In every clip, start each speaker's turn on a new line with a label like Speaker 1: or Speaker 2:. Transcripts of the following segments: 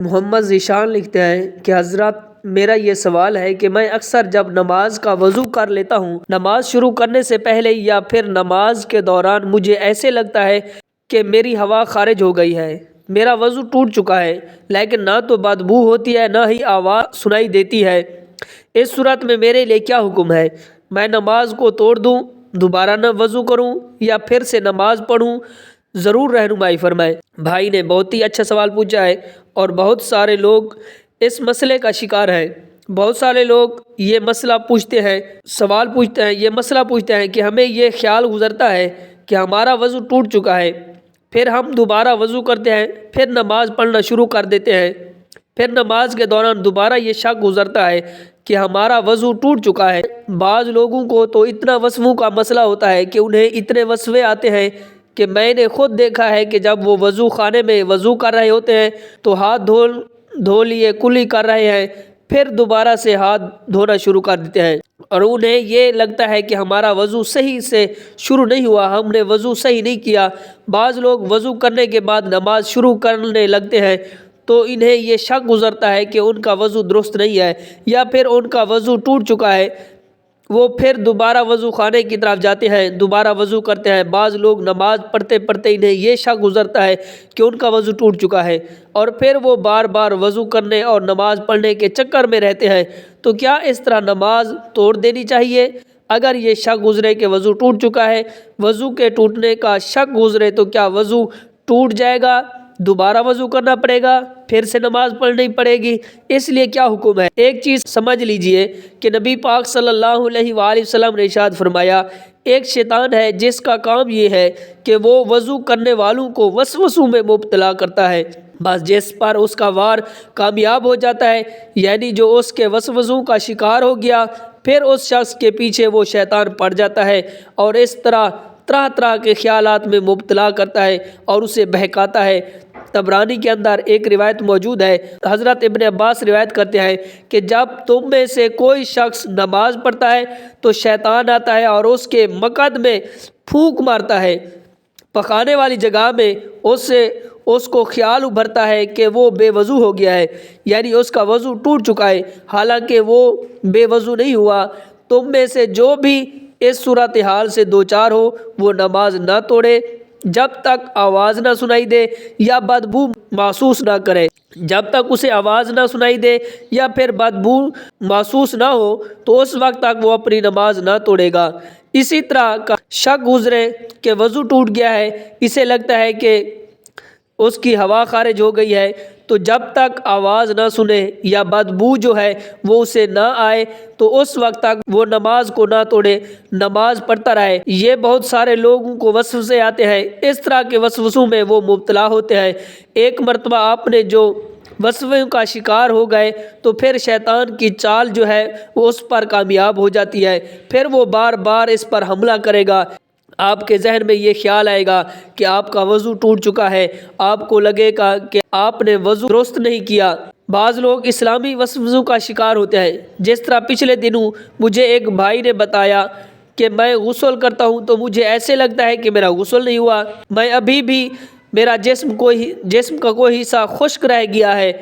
Speaker 1: محمد ذیشان لکھتے ہیں کہ حضرت میرا یہ سوال ہے کہ میں اکثر جب نماز کا وضو کر لیتا ہوں، نماز شروع کرنے سے پہلے یا پھر نماز کے دوران مجھے ایسے لگتا ہے کہ میری ہوا خارج ہو گئی ہے، میرا وضو ٹوٹ چکا ہے، لیکن نہ تو بدبو ہوتی ہے نہ ہی آواز سنائی دیتی ہے۔ اس صورت میں میرے لیے کیا حکم ہے؟ میں نماز کو توڑ دوں، دوبارہ نہ وضو کروں یا پھر سے نماز پڑھوں؟ ضرور رہنمائی فرمائیں۔ بھائی نے بہت ہی اچھا سوال پوچھا ہے اور بہت سارے لوگ اس مسئلے کا شکار ہیں۔ بہت سارے لوگ یہ مسئلہ پوچھتے ہیں، یہ مسئلہ پوچھتے ہیں کہ ہمیں یہ خیال گزرتا ہے کہ ہمارا وضو ٹوٹ چکا ہے، پھر ہم دوبارہ وضو کرتے ہیں، پھر نماز پڑھنا شروع کر دیتے ہیں، پھر نماز کے دوران دوبارہ یہ شک گزرتا ہے کہ ہمارا وضو ٹوٹ چکا ہے۔ بعض لوگوں کو تو اتنا وسوسوں کا مسئلہ ہوتا ہے کہ انہیں اتنے وسوسے آتے ہیں کہ میں نے خود دیکھا ہے کہ جب وہ وضو خانے میں وضو کر رہے ہوتے ہیں تو ہاتھ دھو لیے کلی کر رہے ہیں، پھر دوبارہ سے ہاتھ دھونا شروع کر دیتے ہیں اور انہیں یہ لگتا ہے کہ ہمارا وضو صحیح سے شروع نہیں ہوا، ہم نے وضو صحیح نہیں کیا۔ بعض لوگ وضو کرنے کے بعد نماز شروع کرنے لگتے ہیں تو انہیں یہ شک گزرتا ہے کہ ان کا وضو درست نہیں ہے یا پھر ان کا وضو ٹوٹ چکا ہے۔ وہ پھر دوبارہ وضو خانے کی طرف جاتے ہیں، دوبارہ وضو کرتے ہیں۔ بعض لوگ نماز پڑھتے پڑھتے انہیں یہ شک گزرتا ہے کہ ان کا وضو ٹوٹ چکا ہے اور پھر وہ بار بار وضو کرنے اور نماز پڑھنے کے چکر میں رہتے ہیں۔ تو کیا اس طرح نماز توڑ دینی چاہیے؟ اگر یہ شک گزرے کہ وضو ٹوٹ چکا ہے، وضو کے ٹوٹنے کا شک گزرے تو کیا وضو ٹوٹ جائے گا، دوبارہ وضو کرنا پڑے گا، پھر سے نماز پڑھنی پڑے گی؟ اس لیے کیا حکم ہے؟ ایک چیز سمجھ لیجئے کہ نبی پاک صلی اللہ علیہ وآلہ وسلم نے ارشاد فرمایا، ایک شیطان ہے جس کا کام یہ ہے کہ وہ وضو کرنے والوں کو وسوسوں میں مبتلا کرتا ہے، بس جس پر اس کا وار کامیاب ہو جاتا ہے، یعنی جو اس کے وسوسوں کا شکار ہو گیا، پھر اس شخص کے پیچھے وہ شیطان پڑ جاتا ہے اور اس طرح طرح کے خیالات میں مبتلا کرتا ہے اور اسے بہکاتا ہے۔ طبرانی کے اندر ایک روایت موجود ہے، حضرت ابن عباس روایت کرتے ہیں کہ جب تم میں سے کوئی شخص نماز پڑھتا ہے تو شیطان آتا ہے اور اس کے مقعد میں پھونک مارتا ہے، پخانے والی جگہ میں اس کو خیال ابھرتا ہے کہ وہ بے وضو ہو گیا ہے، یعنی اس کا وضو ٹوٹ چکا ہے، حالانکہ وہ بے وضو نہیں ہوا۔ تم میں سے جو بھی اس صورتحال سے دوچار ہو وہ نماز نہ توڑے جب تک آواز نہ سنائی دے یا بدبو محسوس نہ کرے۔ جب تک اسے آواز نہ سنائی دے یا پھر بدبو محسوس نہ ہو تو اس وقت تک وہ اپنی نماز نہ توڑے گا۔ اسی طرح کا شک گزرے کہ وضو ٹوٹ گیا ہے، اسے لگتا ہے کہ اس کی ہوا خارج ہو گئی ہے، تو جب تک آواز نہ سنے یا بدبو جو ہے وہ اسے نہ آئے تو اس وقت تک وہ نماز کو نہ توڑے، نماز پڑھتا رہے۔ یہ بہت سارے لوگوں کو وسوسے آتے ہیں، اس طرح کے وسوسوں میں وہ مبتلا ہوتے ہیں۔ ایک مرتبہ آپ نے جو وسوسوں کا شکار ہو گئے تو پھر شیطان کی چال جو ہے وہ اس پر کامیاب ہو جاتی ہے، پھر وہ بار بار اس پر حملہ کرے گا۔ آپ کے ذہن میں یہ خیال آئے گا کہ آپ کا وضو ٹوٹ چکا ہے، آپ کو لگے گا کہ آپ نے وضو درست نہیں کیا۔ بعض لوگ اسلامی وسوسوں کا شکار ہوتے ہیں، جس طرح پچھلے دنوں مجھے ایک بھائی نے بتایا کہ میں غسل کرتا ہوں تو مجھے ایسے لگتا ہے کہ میرا غسل نہیں ہوا، میں ابھی بھی میرا جسم کا کوئی حصہ خشک رہ گیا ہے،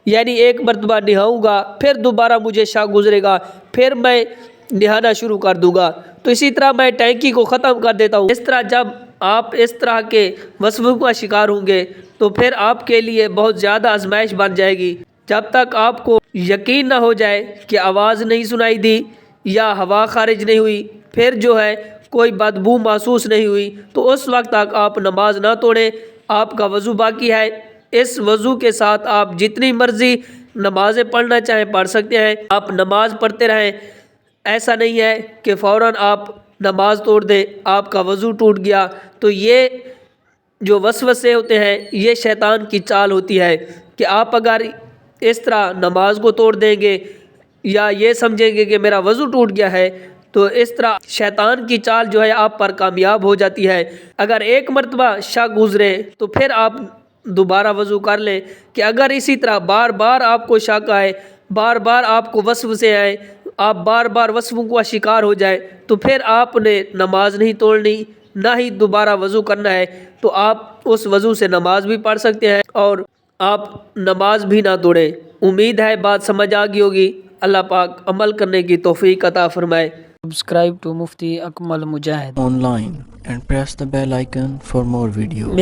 Speaker 1: یعنی ایک مرتبہ نہاؤں گا پھر دوبارہ مجھے شک گزرے گا، پھر میں نہانا شروع کر دوں گا، تو اسی طرح میں ٹینکی کو ختم کر دیتا ہوں۔ اس طرح جب آپ اس طرح کے وسوسوں کا شکار ہوں گے تو پھر آپ کے لیے بہت زیادہ آزمائش بن جائے گی۔ جب تک آپ کو یقین نہ ہو جائے کہ آواز نہیں سنائی دی یا ہوا خارج نہیں ہوئی، پھر جو ہے کوئی بدبو محسوس نہیں ہوئی، تو اس وقت تک آپ نماز نہ توڑیں، آپ کا وضو باقی ہے۔ اس وضو کے ساتھ آپ جتنی مرضی نمازیں پڑھنا چاہیں پڑھ سکتے ہیں، آپ نماز پڑھتے رہیں۔ ایسا نہیں ہے کہ فوراً آپ نماز توڑ دیں، آپ کا وضو ٹوٹ گیا۔ تو یہ جو وسوسے ہوتے ہیں یہ شیطان کی چال ہوتی ہے کہ آپ اگر اس طرح نماز کو توڑ دیں گے یا یہ سمجھیں گے کہ میرا وضو ٹوٹ گیا ہے تو اس طرح شیطان کی چال جو ہے آپ پر کامیاب ہو جاتی ہے۔ اگر ایک مرتبہ شک گزرے تو پھر آپ دوبارہ وضو کر لیں کہ اگر اسی طرح بار بار آپ کو شک آئے، بار بار آپ کو وسوسے آئے، آپ بار بار وسوسوں کا شکار ہو جائے تو پھر آپ نے نماز نہیں توڑنی، نہ ہی دوبارہ وضو کرنا ہے، تو آپ اس وضو سے نماز بھی پڑھ سکتے ہیں اور آپ نماز بھی نہ توڑیں۔ امید ہے بات سمجھ آ گئی ہوگی۔ اللہ پاک عمل کرنے کی توفیق عطا فرمائے۔ Subscribe to Mufti Akmal Mujahid
Speaker 2: online and press the bell icon for more videos.